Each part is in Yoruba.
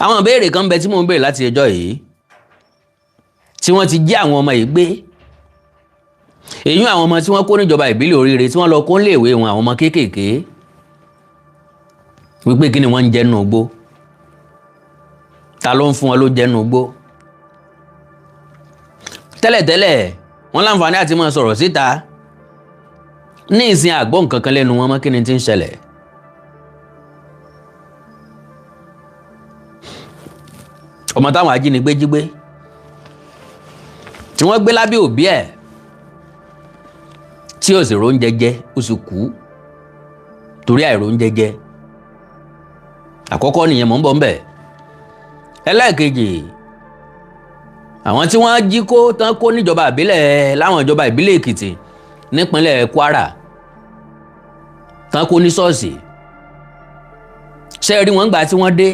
àwọn ìbéèrè kan bẹ tí mò ń béèrè láti ẹjọ́ yìí tí wọ́n ti jí àwọn ọmọ yìí gbé èyí àwọn ọmọ tí wọ́n kó níjọba ìbílẹ̀ Oríire tí wọ́n lọ kó léèwé wọn àwọn ọmọ kéékèèké wípé kí ni wọ́n ń jẹ nínú igbó ta ló ń fún wọn ló jẹ nínú igbó tẹ́lẹ̀tẹ́lẹ̀ wọ́n láǹfààní àti máa sọ̀rọ̀ síta ní ìsìn àgbọ̀ nǹkan kan lẹ́nu wọn mọ́ kí ni tí ń ṣẹlẹ̀ ọmọ táwọn ajínigbé jí gbé tí wọ́n gbé lábẹ́ òbí ẹ̀ tí ó sì róúnjẹ jẹ ó sì kú torí àìróúnjẹ jẹ àkọ́kọ́ nìyẹn mò ń bọ̀ ń bẹ̀ ẹlẹ́ẹ̀kejì àwọn tí wọ́n jí kó tán kó níjọba ìbílẹ̀ láwọn ìjọba ìbílẹ̀ Èkìtì nípínlẹ̀ Kwara tán kó ní ṣọ́ọ̀ṣì ṣe rí wọn gbà tí wọ́n dé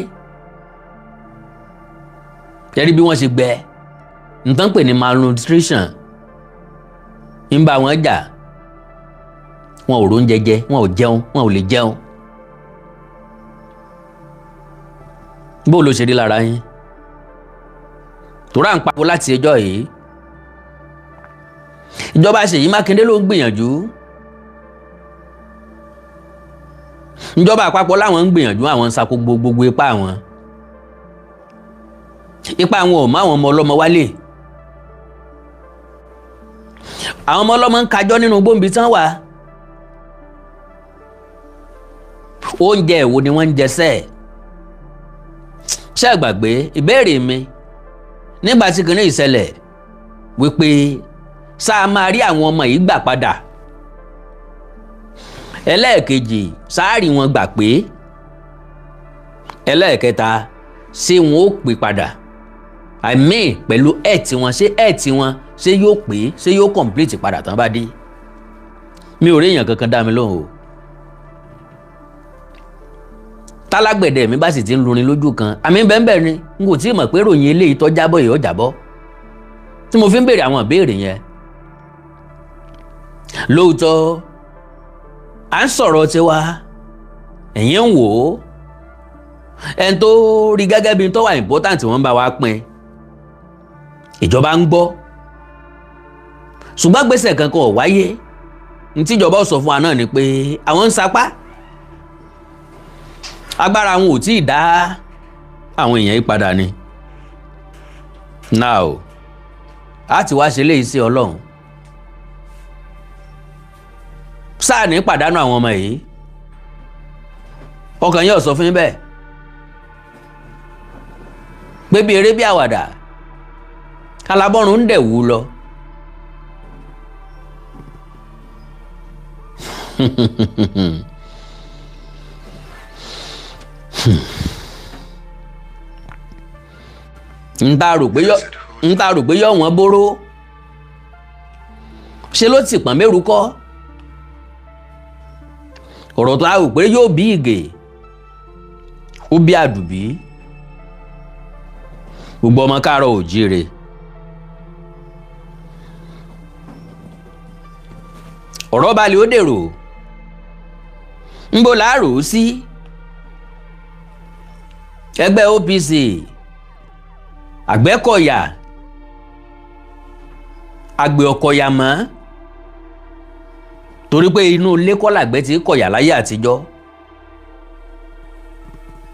kẹ́rí bí wọ́n ṣe gbẹ nǹkan pè ní malnutrition ń bá wọn jà wọn ò róúnjẹ jẹ wọn ò jẹun wọn ò lè jẹun bó ló ṣe rí lára yín tó rà ń papò láti ẹjọ́ yìí ìjọba Ṣèyí Mákindé ló ń gbìyànjú ìjọba àpapọ̀ láwọn ń gbìyànjú àwọn ń sakó gbogbo ipá wọn ò má àwọn ọmọ ọlọ́mọ wálé àwọn ọmọ ọlọ́mọ ń kájọ́ nínú gbòǹbì tán wà oúnjẹ èwo ni wọ́n ń jẹ sẹ́ẹ̀ ṣé ẹ gbàgbé ìbéèrè mi nígbà tí kìnìún ìṣẹ̀lẹ̀ wípé sáà máa rí àwọn ọmọ yìí gbà padà ẹlẹ́ẹ̀kejì sáàrì wọn gbà pé ẹlẹ́ẹ̀kẹta ṣé wọn ó pè padà pẹ̀lú ẹ̀ẹ̀tì wọn ṣé yóò pé ṣé yóò complete padà tán bá dé mi ò rí èèyàn kankan dá mi lóhùn o tálágbẹ̀dẹ mi bá sì ti ń lurin lójú kan àmì bẹ́ẹ̀ ni n kò tí ì mọ̀ pé ròyìn eléyìí tó jábọ̀ yìí ó jábọ̀ tí mo fi ń béèrè àwọn ìbéèrè yẹn lóòótọ́ à ń sọ̀rọ̀ tiwa ẹ̀yin ń wò ó ẹni tó rí gẹ́gẹ́ bí tó wà important wọ́n bá wa pín ìjọba ń gbọ́ ṣùgbọ́n gbèsè kankan ò wáyé ní tíjọba ó sọ fún wa náà ni pé àwọn ń sapá agbára wọn ò tí ì dá àwọn èèyàn yìí padà ni now a ti wá ṣe léyìí sí Ọlọ́run sáà ní pàdánù àwọn ọmọ yìí ọkàn yóò sọ fún yín bẹ́ẹ̀ pé bí eré bí àwàdà alábọ́run ń dẹ̀wù lọ ń ta rò pé yọ wọ́n bóró ṣe ló ti pọ̀n mẹ́rù kọ́ ọ̀rọ̀ tó a rò pé yóò bí ìgè ó bí àdùbí gbogbo ọmọ káàárọ̀ oòjíire ọ̀rọ̀ balẹ̀ ó dèrò ńbo láàrò sí ẹgbẹ́ OPC Àgbẹ̀kọ̀yà àgbẹ̀ ọ̀kọ̀yà mọ́ torí pé inú ilé kọ́ làgbẹ̀ ti kọ̀yà láyé àtijọ́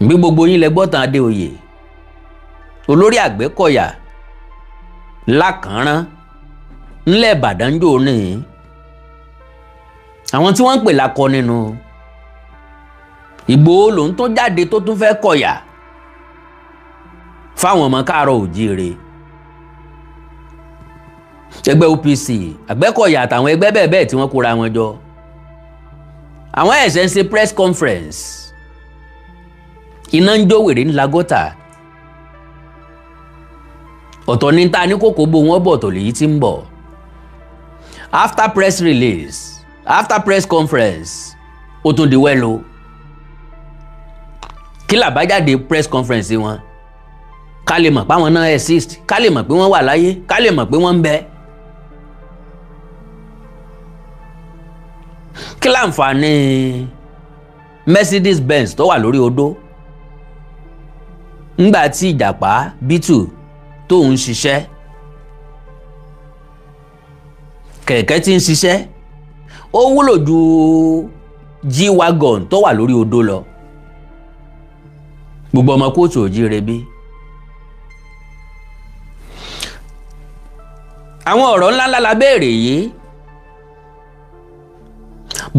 bí gbogbo yín lẹ gbọ́ tán Adéoyè olórí Àgbẹ̀kọ̀yà lákànrán ńlẹ̀ Ìbàdàn jò ní àwọn tí wọ́n ń pè lákọ nínú Ìgbòho lòun tó jáde tó tún fẹ́ kọ̀yà fáwọn ọmọ káàárọ̀ oòjíire ẹgbẹ́ OPC Àgbẹ̀kọ̀yà àtàwọn ẹgbẹ́ bẹ́ẹ̀ bẹ́ẹ̀ tí wọ́n kóra wọn jọ àwọn ẹ̀sẹ̀ ń ṣe press conference iná ń jó wèrè ní Lagota ọ̀tọ̀ ní ta ní kókó bó wọ́n bọ̀ tó lèyí tí ń bọ̀ after press release after press conference ó tún di wẹ́lo kí làbájáde press conference wọn ká lè mọ̀ pé àwọn náà exist ká lè mọ̀ pé wọ́n wà láyé ká lè mọ̀ pé wọ́n ń bẹ kí láǹfààní Mercedes Benz tó wà lórí odó ńgbà tí ìjàpá bítù tó ń ṣiṣẹ́ kẹ̀kẹ́ tí ń ṣiṣẹ́ ó wúlò ju G-Wagon tó wà lórí odó lọ. Gbogbo ọmọ kóòtù òjíire bí. Àwọn ọ̀rọ̀ ńláńlá la béèrè yìí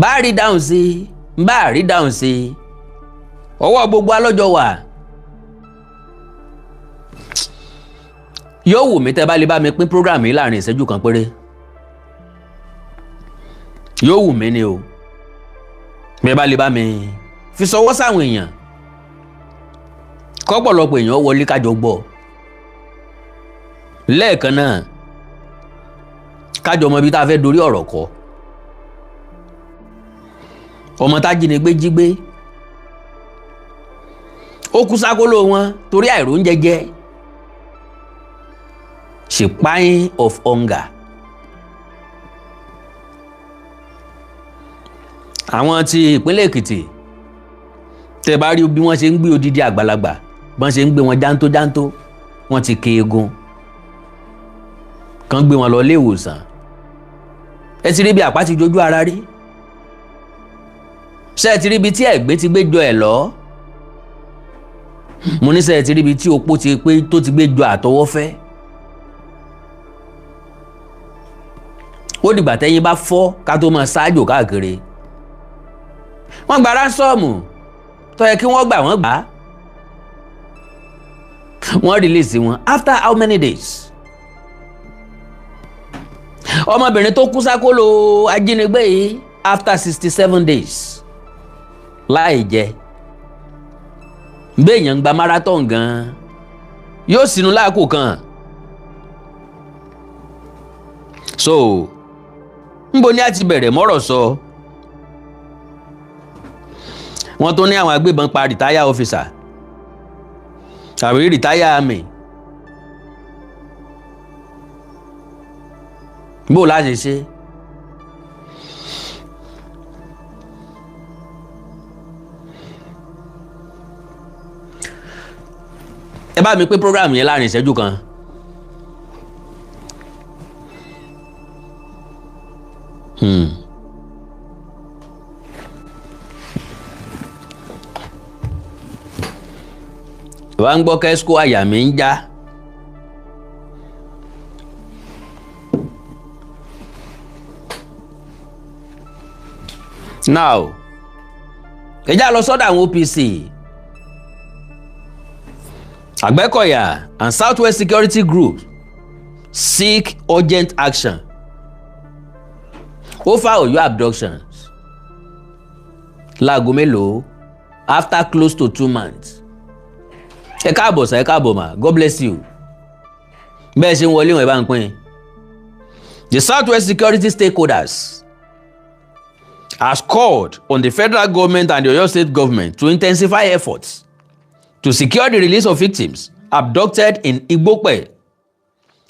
bá rí dáhùn sí bá rí dáhùn sí ọwọ́ gbogbo alọ́jọ́ wà. Yóò wù mí tẹ́ bá lè bá mi pín program yìí láàrin ìṣẹ́jú kan péré. Yóò wù mí ni o bí ẹ bá lè bá mi fi sọwọ́ sáwọn èèyàn kọ́pọ̀lọpọ̀ èèyàn wọlé kájọ gbọ́ lẹ́ẹ̀kan náà kájọ mọ ibi tá a fẹ́ dorí ọ̀rọ̀ kọ. Ọmọ tájínigbé jí gbé ó kú sákóló wọn torí àìróúnjẹ jẹ. She dying of hunger. Àwọn tí ìpínlẹ̀ Èkìtì tẹ́ bá rí bí wọ́n ṣe ń gbé odidi àgbàlagbà bọ́n ṣe ń gbé wọn jántó wọ́n ti ké egun kàn gbé wọn lọ ilé ìwòsàn. Ẹ ti rí bí àpá ti jojú ara rí. Ṣé ẹ ti rí bí tí ẹ̀gbẹ́ ti gbé jọ ẹ̀ lọ. Mo ní ṣé ẹ ti rí bí tí opó ti pé tó ti gbé jọ àtọwọ́fẹ́. Ó dìgbà tẹ́yìn bá fọ́ ká tó máa ṣáájò káàkiri. Wọ́n gba ránsọ́ọ̀mù tó yẹ kí wọ́n gbà wọ́n gbà. Wọ́n release wọn after how many days? Ọmọbìnrin tó kú sákóló ajínigbé yìí after 67 days láì jẹ. Béèyàn ń gba marathon gan yóò sínú láàkó kan. So ńbo ni a ti bẹ̀rẹ̀ mọ́rọ̀ sọ. Wọ́n tó ní àwọn agbébọn pa rìtáyà ọ́físà tàbí rìtáyà àmì. Bó láti ṣe. Ẹ bá mi pé program yẹn láàrin ìṣẹ́jú kan. Wá ń gbọ́ kẹ́síkó àyà mi ń já. Now, ẹ já lọ sọ́dọ̀ àwọn OPC, Àgbẹ̀kọ̀yà and Southwest Security Group seek urgent action over Oyo abductions. Láago mélòó after close to 2 months. Ẹ káàbọ̀ sá, ẹ káàbọ̀ mà, God bless you. Bẹ́ẹ̀ ṣe ń wọlé wọn ẹ bá ń pín. The Southwest Security stakeholders has called on the federal government and the Oyo state government to intensify efforts to secure the release of victims abducted in Igbope,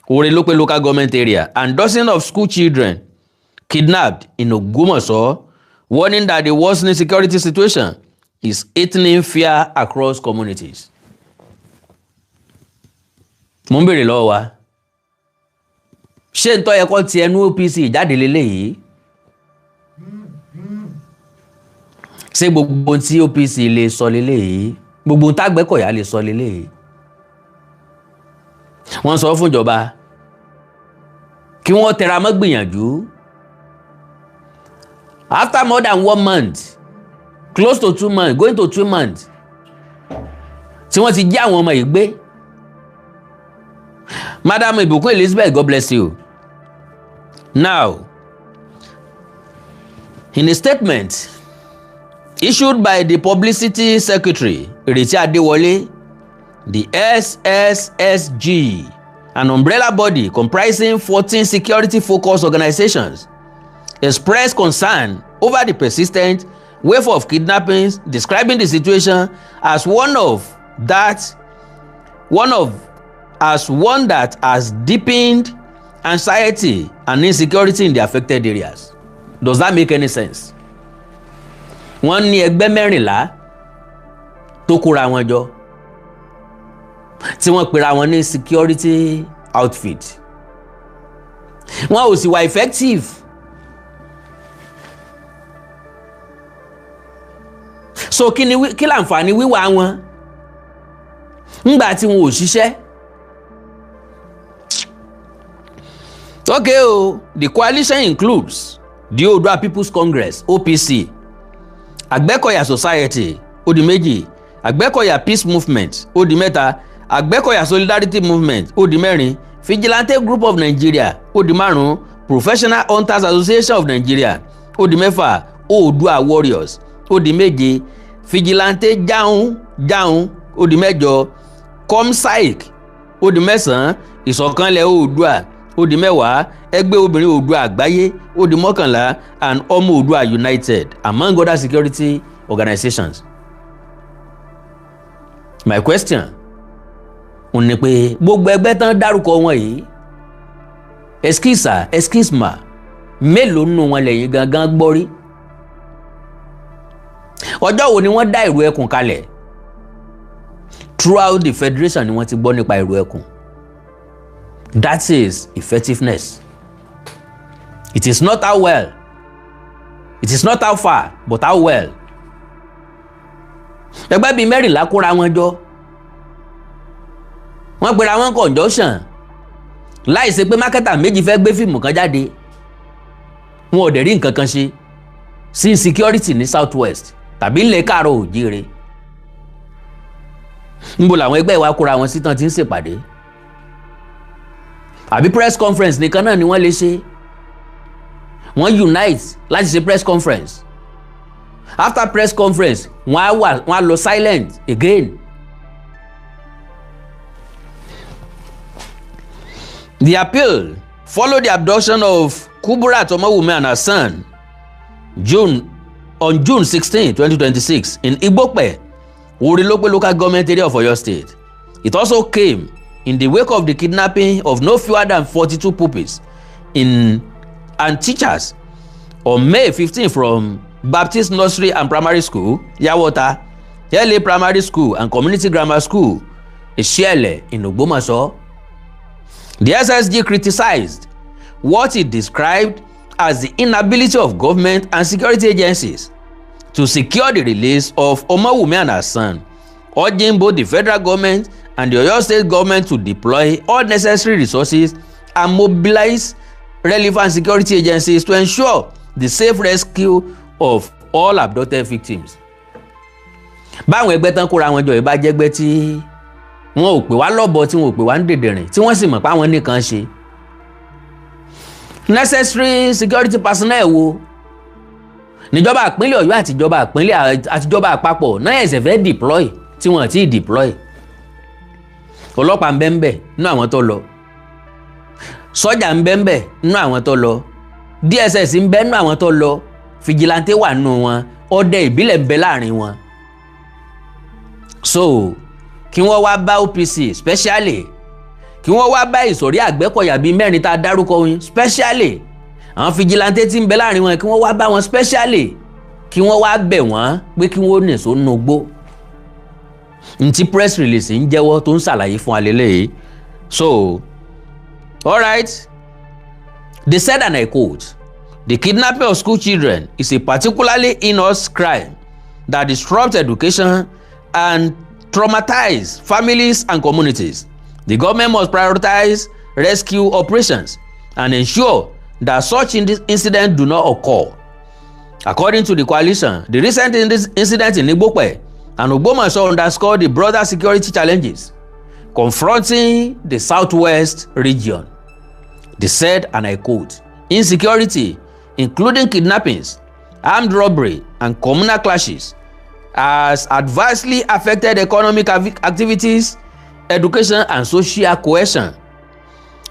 Orelope local government area, and dozens of school children kidnapped in Ogbomoso, warning that the worsening security situation is heightening fear across communities. Mo ń bèrè lọ́wọ́ wa, ṣé ń tó yẹ kó ti ẹnu OPC jáde lélẹ́yìí? Ṣé gbogbo tí OPC lè sọ lélẹ́yìí? Gbogbo t'Àgbẹ̀kọ̀yà lè sọ lélẹ́yìí? Wọ́n sọ fún ìjọba kí wọ́n tẹra mọ́ gbìyànjú. After more than 1 month, close to 2 months, going to 2 months, tí wọ́n ti jí àwọn ọmọ yìí gbé. Madam Ìbùkún Elizabeth, God bless you. Now, in a statement issued by the Publicity Secretary, Ireti Adewole, the SSSG, an umbrella body comprising 14 security-focused organizations, expressed concern over the persistent wave of kidnappings, describing the situation as one that has deepened anxiety and insecurity in the affected areas. Does that make any sense? Wọ́n ní ẹgbẹ́ 14 tó kóra wọn jọ tí wọ́n pera wọn ní security outfit. Wọn ò sì wà effective. So kí láǹfààní wíwà wọn ńgbà tí wọn ò ṣiṣẹ́? Okay o, the coalition includes the Odua People's Congress OPC, Àgbẹ̀kọ̀yà Society ó di 2, Àgbẹ̀kọ̀yà Peace Movement ó di 3, Àgbẹ̀kọ̀yà Solidarity Movement ó di 4, Vigilante Group of Nigeria ó di 5, Professional Hunters Association of Nigeria ó di 6, Oòduà Warriors ó di 7, Vigilante Jahun ó di 8, Comsaic ó di 9, Ìṣọ̀kanlẹ̀ Oòduà ó di 10, Ẹgbẹ́ Obìnrin Oòduà Àgbáyé ó di 11, and Ọmọ Oòduà United, among other security organizations. My question òun ni pé gbogbo ẹgbẹ́ tán dárúkọ wọn yìí, eskisma mélòó nínú wọn lẹ́yìn gangan gbọ́ rí? Ọjọ́ wo ni wọ́n dá ìrù ẹkùn kalẹ̀? Throughout the federation ni wọ́n ti gbọ́ nípa ìrù ẹkùn. That is effectiveness. It is not how well, it is not how far, but how well. Ẹgbẹ́ bíi 14 kóra wọn jọ, wọ́n pera wọn conjunction láì ṣe pé mákẹ́tà méjì fẹ́ gbé fíìmù kan jáde. Wọn ò dẹ̀ rí nǹkan kan ṣe sí insecurity ní South West tàbí ilẹ̀ Káàárọ̀ Oòjíire. Níbo làwọn ẹgbẹ́ ìwà kóra wọn sí tán ti ń ṣèpàdé? Àbí press conference nìkan náà ni wọ́n lè ṣe? Wọ́n unite láti ṣe press conference. After press conference, wọ́n á lọ silent again. The appeal followed the abduction of Kuburat Omowumi and her son on June 16, 2026 in Igbope, Orilope local government area of Oyo State. It also came in the wake of the kidnapping of no fewer than 42 pupils and teachers on May 15 from Baptist Nursery and Primary School, Yawota, LA Primary School and Community Grammar School, Isiele in Ogbomoso. The SSG criticized what it described as the inability of government and security agencies to secure the release of Omowumi and her son, urging both the federal government and the Oyo State government to deploy all necessary resources and mobilize relevant security agencies to ensure the safe rescue of all abducted victims. Báwọn ẹgbẹ́ tán kóra wọn jọ ìbá jẹ́gbẹ́ tí wọn ò pè wá lọ́bọ, tí wọn ò pè wá ń dèdèrìn, tí wọ́n sì mọ̀ pé àwọn nìkan ṣe. Necessary security personnel wo níjọba ìpínlẹ̀ Ọ̀yọ́ àtijọba àpapọ̀ náà ẹ̀sẹ̀ fẹ́ deploy tí wọ́n ti deploy. Ọlọ́pàá ń bẹ ńbẹ̀ nínú àwọn tó lọ, sọ́jà ń bẹ ńbẹ̀ nínú àwọn tó lọ, DSS ń bẹ nínú àwọn tó lọ, Vigilante wà nínú wọn, ọdẹ ìbílẹ̀ ń bẹ láàrin wọn. So kí wọ́n wá bá OPC specially, kí wọ́n wá bá ìsọ̀rí Àgbẹ̀kọ̀yà bíi 4 tá a dárúkọ wọn specially, àwọn Vigilante tí ń bẹ láàrin wọn kí wọ́n wá bá wọn specially, kí wọ́n wá bẹ̀ wọ́n pé kí wọ́n nìṣó nù gbó. Ntí press release ń jẹ́wọ́ tó ń ṣàlàyé fún alẹ́lẹ́ yìí. So alright, they said, and I quote, "The kidnapping of school children is a particularly heinous crime that disrupts education and traumatizes families and communities. The government must prioritize rescue operations and ensure that such incidents do not occur." According to the coalition, the recent incident in Igbope and Ogbomoso underscored the broader security challenges confronting the Southwest region. They said, and I quote, "Insecurity, including kidnappings, armed robbery, and communal clashes, has adversely affected economic activities, education, and social cohesion.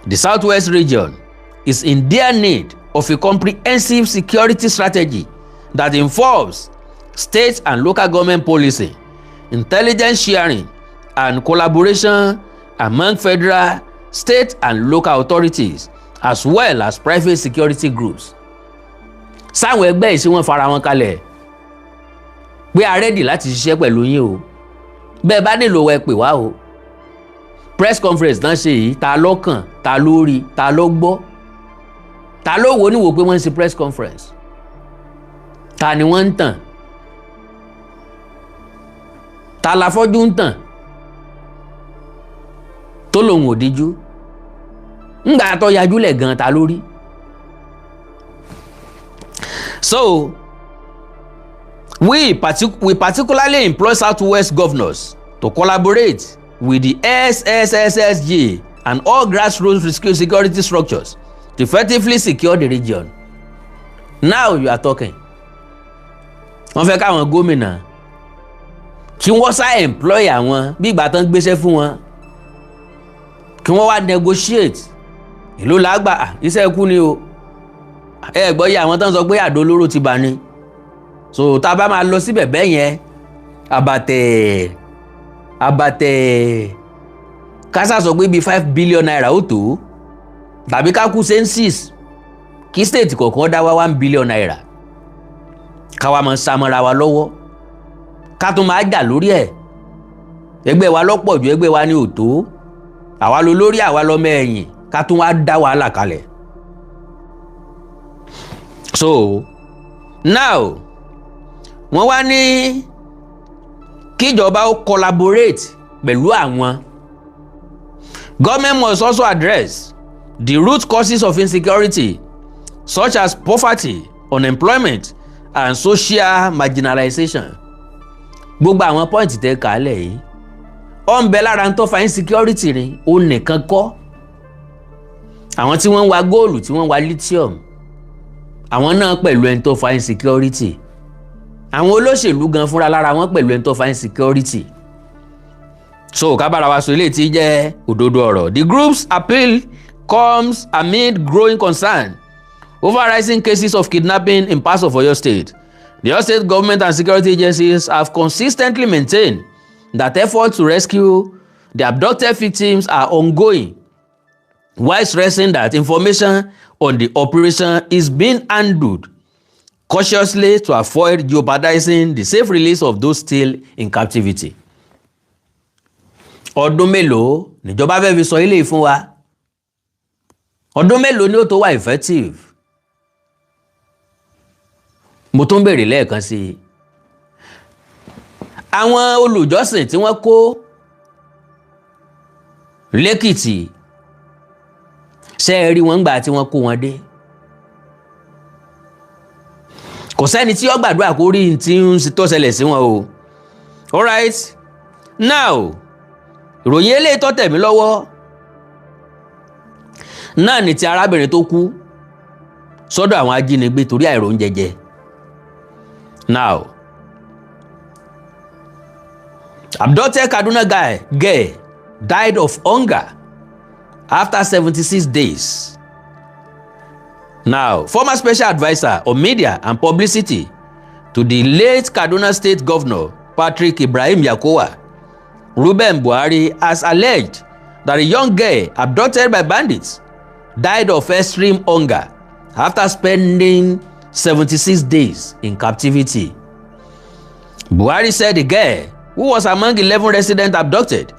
The Southwest region is in dire need of a comprehensive security strategy that involves state and local government policy, intelligence sharing, and collaboration among federal, state, and local authorities, as well as private security groups." Sáwọn ẹgbẹ́ yìí sí wọ́n fara wọn kalẹ̀ pé a ready láti ṣiṣẹ́ pẹ̀lú yín o, bẹ́ẹ̀ bá nílò ẹ pè wá o, press conference náà ṣe yìí ta ló kàn ta ló rí ta ló gbọ́ ta ló wò níwò pé wọ́n ń ṣe press conference ta ni wọ́n ń tàn ta la fọ́jú ń tàn tó lòun ò díjú ńgbà tó yajúlẹ̀ gan ta ló rí. So we particularly employ Southwest governors to collaborate with the SSSSG and all grassroots security structures to effectively secure the region. Now you are talking. Wọ́n fẹ́ káwọn gómìnà kí wọ́n sá employ àwọn bí ìgbà tán gbéṣẹ́ fún wọn kí wọ́n wá negotiate ìlú làgbà iṣẹ́ ikú ni o ẹ gbọ́ yẹ àwọn tán sọ pé àdó olóró ti bà ní so tá a bá máa lọ síbẹ̀ bẹ́ẹ̀ yẹn àbàtẹ̀ kásá sọ pé bíi 5 billion naira ó tó tàbí ká kú census kí state kọ̀ọ̀kan dá wá 1 billion naira káwa máa samọ́ra wa lọ́wọ́ ká tún máa jà lórí ẹ̀ ẹgbẹ́ wa lọ́pọ̀ ju ẹgbẹ́ wa ní òtó àwa ló lórí àwa lọ́mọ ẹ̀yìn ká tún wá dá wàhálà kalẹ̀. So now wọ́n wá ní kíjọba ó collaborate pẹ̀lú àwọn. Government must also address the root causes of insecurity such as poverty, unemployment and social marginalization. Gbogbo àwọn point tẹ́ kálẹ̀ yìí ó ń bẹ lára ń tó fa insecurity ni ó nìkan kọ́. Àwọn tí wọ́n ń wa góòlù tí wọ́n ń wa lithium àwọn náà pẹ̀lú ẹni tó fa insecurity. Àwọn olóṣèlú gan fúnra lára wọn pẹ̀lú ẹni tó fa insecurity. So kábàárà wa sọ eléyìí tí jẹ́ òdodo ọ̀rọ̀. The group's appeal comes amid growing concern over rising cases of kidnapping in parts of Oyo State. The Oyo State government and security agencies have consistently maintained that efforts to rescue the abducted victims are ongoing, while stressing that information on the operation is being handled cautiously to avoid jeopardizing the safe release of those still in captivity. Ọdún mélòó níjọba fẹ́ fi sọ ilé fún wa? Ọdún mélòó ni ó tó wà effective? Mo tún béèrè lẹ́ẹ̀kan sí i. Àwọn olùjọ́sìn tí wọ́n kó lẹ́kìtì ṣé ẹ rí wọn gbà tí wọ́n kó wọn dé? Kò sẹ́ni tí ó gbàdúrà kó rí tí ń tó ṣẹlẹ̀ sí wọn o. All right, now ìròyìn eléyìí tó tẹ̀ mí lọ́wọ́ náà ni ti arábìnrin tó kú sọ́dọ̀ àwọn ajínigbé torí àìróúnjẹ jẹ. Now abducted Kaduna girl died of hunger after 76 days. Now, former special adviser on media and publicity to the late Kaduna State Governor Patrick Ibrahim Yakowa, Reuben Buhari, has alleged that a young girl abducted by bandits died of extreme hunger after spending 76 days in captivity. Buhari said the girl, who was among 11 residents abducted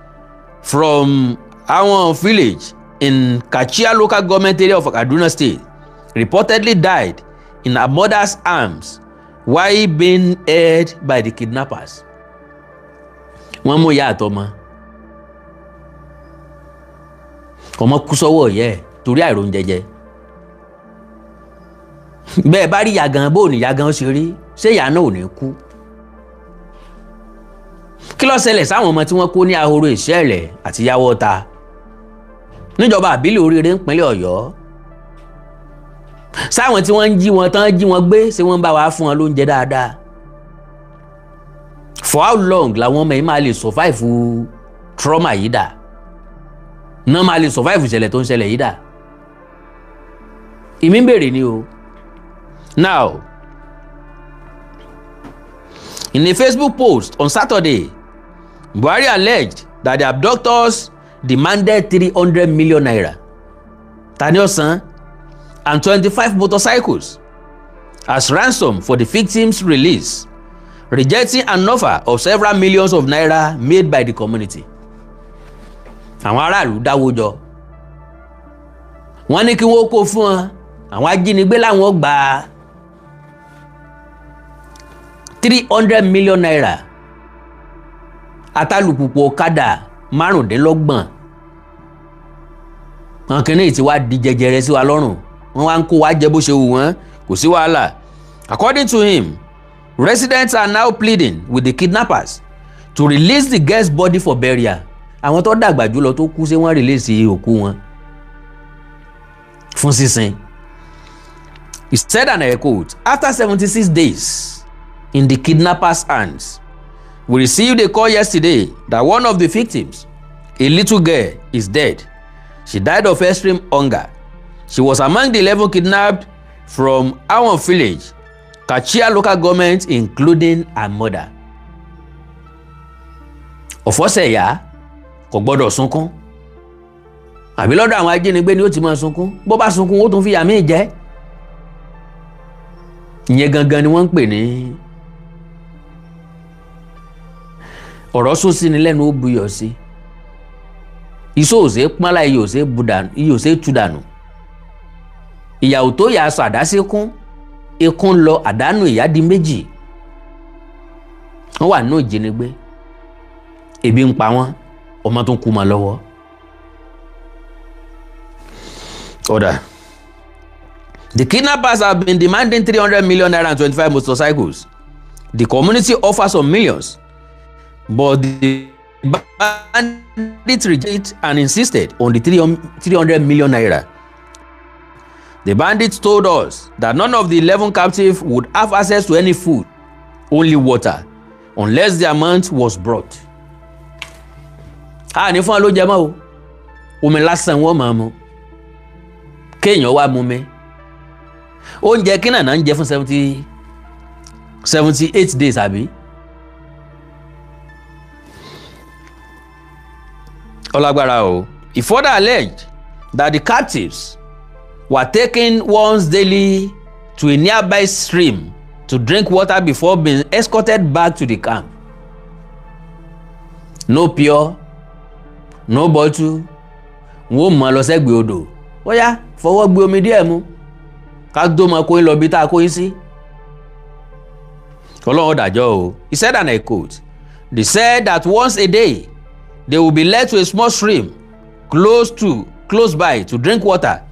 from Awon village in Kachia local government area of Kaduna State, reportedly died in her mother's arms while being held by the kidnappers. Wọ́n mú ìyá àtọmọ. Ọmọ kú sọ́wọ́ yẹ torí àìróúnjẹ jẹ. Bẹ́ẹ̀ bá rí ìyá gan bó ní ìyá gan ṣe rí, ṣé ìyá náà ò ní kú? Kí ló ṣẹlẹ̀ sáwọn ọmọ tí wọ́n kó ní ahoro Ìṣẹ̀lẹ̀ àti Yáwọ́ta níjọba àbílẹ̀ Oríire ìpínlẹ̀ Ọ̀yọ́? Sáwọn tí wọ́n ń jí wọn tán jí wọn gbé ṣé wọ́n bá wa fún wọn lóúnjẹ dáadáa? For how long làwọn ọmọ yìí máa lè survive trauma yìí dà? Náà máa lè survive ìṣẹ̀lẹ̀ tó ń ṣẹlẹ̀ yìí dà? Èmi ń bèrè ni o. Now, in a Facebook post on Saturday, Buhari alleged that the abductors demanded 300 million naira, Tani Osan, and 25 motorcycles as ransom for the victims' release, rejecting an offer of several millions of naira made by the community. àwọn aráàlú dáwó jọ wọ́n ní kí wọ́n kó fún wọn àwọn ajínigbé láwọn gba 300 million naira atálùpùpù ọ̀kadà 25 wọn kìíní ti wá di jẹjẹrẹ sí wa lọ́rùn wọ́n wá ń kó wa jẹ bó ṣe wù wọ́n kò sí wàhálà. According to him, residents are now pleading with the kidnappers to release the girl's body for burial. Àwọn tó dàgbà jùlọ tó kú ṣé wọ́n release òkú wọn fún sísìn. He said, and I quote, "After 76 days in the kidnappers' hands, we received a call yesterday that one of the victims, a little girl, is dead. She died of extreme hunger. She was among the 11 kidnapped from our village, Kachia local government, including her mother." Ọ̀fọ́sẹ̀yà kò gbọ́dọ̀ sunkún. Àbí lọ́dọ̀ àwọn ajínigbé ni ó ti máa sunkún. Bó bá sunkún ó tún fi àmì jẹ́. Ìyẹn gangan ni wọ́n ń pè ní ọ̀rọ̀ sún sí ni lẹ́nu ó buyọ̀ sí. Iṣó òsè pọ́nlá iyọ̀ òsè tú dànù. Ìyàwó tó yà aṣọ àdásíkún ikún lọ àdánù ìyá di méjì. Wọ́n wà nínú ìjínigbé. Ebi ń pa wọ́n, ọmọ tó ń kú mọ́ lọ́wọ́. Order. The kidnappers have been demanding 300 million naira and 25 motorcycles. The community offers some millions, but the bandits rejected and insisted on the 300 million naira. The bandits told us that none of the 11 captives would have access to any food, only water, unless the amount was brought. Ní fún ló jẹ mọ́ o, omi lásán wọ́n máa mu, kéèyàn wá mú mi. Oúnjẹ kí nàá ń jẹ fún 78 days àbí? Ọlágbára o. He further alleged that the captives were taken once daily to a nearby stream to drink water before being escorted back to the camp. No pure, no bottle, wọ́n mọ̀ lọ sẹ́gbẹ̀ẹ́ odò. Ó yá fọwọ́ gbé omi díẹ̀ mu ká tó mọ kó ń lọ bí tá a kó yín sí. Ọlọ́run dàjọ́ o. He said, and I quote, "They said that once a day they will be led to a small stream close by to drink water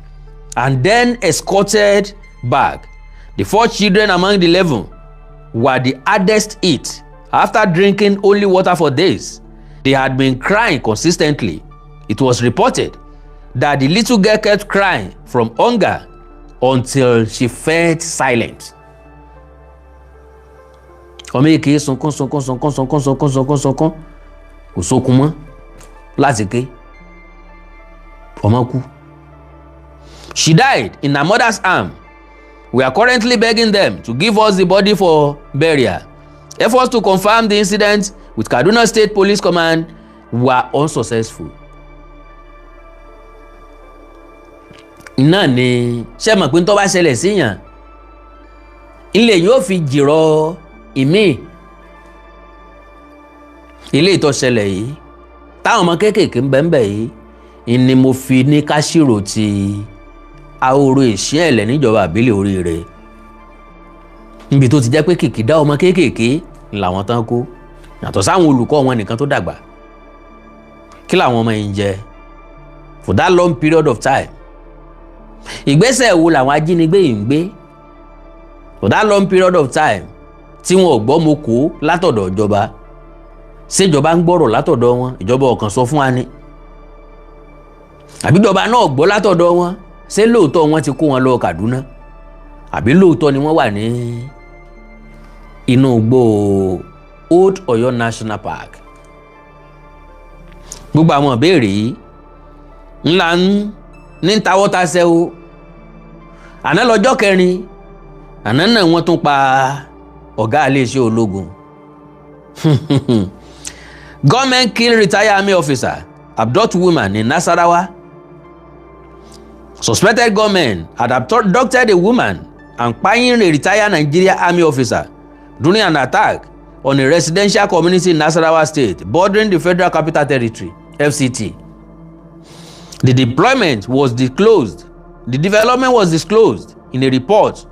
and then escorted back. The 4 children among the 11 were the hardest hit. After drinking only water for days, they had been crying consistently. It was reported that the little girl kept crying from hunger until she felt silent." Ọmọ èké sunkún kò sókun mọ́ láti ké ọmọ kú. She died in her mother's arm. We are currently begging them to give us the body for burial. Efforts to confirm the incident with Kaduna State Police Command were unsuccessful. Náà ni ṣé mọ̀ pé tó bá ṣẹlẹ̀ síyàn ilé yóò fi jìrọ̀ ìmí. Ilé ìtọ́ ṣẹlẹ̀ yìí táwọn ọmọ kéékèèké ń bẹ́ńbẹ́ yìí ni mo fi ní káṣírò ti ahoro ìṣẹ́ ẹ̀lẹ̀ níjọba àbílẹ̀ Oríire níbi tó ti jẹ́ pé kìkìdá ọmọ kéékèèké làwọn tán kó yàtọ̀ sáwọn olùkọ́ wọn nìkan tó dàgbà. Kí làwọn ọmọ yìí ń jẹ for that long period of time? Ìgbésẹ̀ wo làwọn ajínigbé yìí ń gbé for that long period of time tí wọn ò gbọ́ mo kó látọ̀dọ̀ ìjọba? Ṣèjọba ń gbọ́rọ̀ látọ̀dọ̀ wọn? Ìjọba ọ̀kan sọ fún wa ni àbí ìjọba náà gbọ́ látọ̀dọ̀ wọn? Ṣé lóòótọ́ wọn ti kó wọn lọ Kaduna àbí lóòótọ́ ni wọ́n wà ní inú igbó Old Ọ̀yọ́ National Park? Gbogbo àwọn ìbéèrè yìí ńlá ní tawọ́tasẹ́ o. Àná lọ́jọ́ 4 àná náà wọ́n tún pa ọ̀gá iléeṣẹ́ ológun. Government kill retired army officer, abduct woman in Nasarawa. Suspected gunmen had abducted a woman and paying a retired Nigerian army officer during an attack on a residential community in Nasarawa State bordering the Federal Capital Territory, FCT. The development was disclosed in a report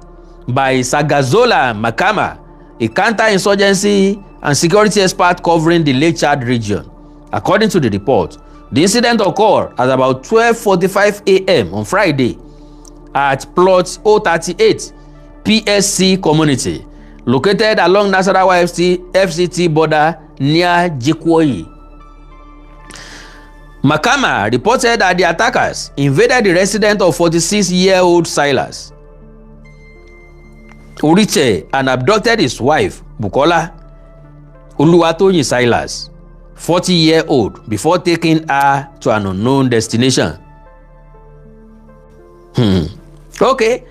by Sagazola Makama, a counter-insurgency and security expert covering the Lake Chad region. According to the report, the incident occurred at about 12:45 a.m. on Friday at plot 038 PSC community located along Nasarawa FCT border near Jikwoyi. Makama reported that the attackers invaded the residence of 46-year-old Silas Uriche and abducted his wife, Bukola Oluwatoyin Silas, 40-year-old, before taking her to an unknown destination. Okay.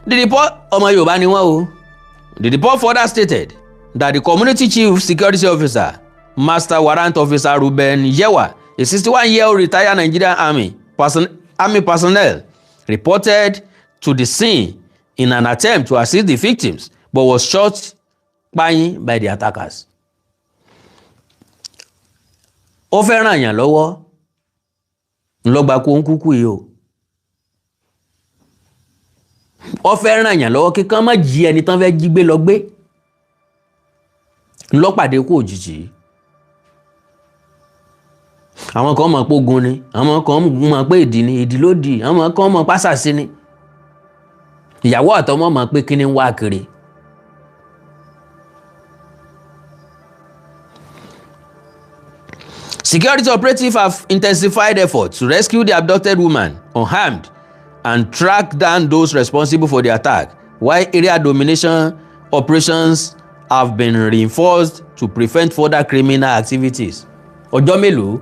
The report, the report further stated that the community chief security officer, Master Warrant Officer Ruben Yewa, a 61-year-old retired Nigerian Army personnel, reported to the scene in an attempt to assist the victims, but was shot by the attackers. Ó fẹ́ ràn yàn lọ́wọ́ ńlọgbà kó ń kúkú yìí o. Ó fẹ́ ràn yàn lọ́wọ́ kíkan má jí ẹni tán fẹ́ jí gbé lọ gbé ńlọ́pàdé kó òjijì. Àwọn kan mọ̀ pé ogun ni, àwọn kan mọ̀ pé ìdí ni, ìdí ló dì, àwọn kan mọ̀ pásàsí ni. Ìyàwó àtọmọ mọ̀ pé kíni ń wá kiri. Security operatives have intensified efforts to rescue the abducted woman unharmed and track down those responsible for the attack, while area domination operations have been reinforced to prevent further criminal activities. Ọjọ́ mélòó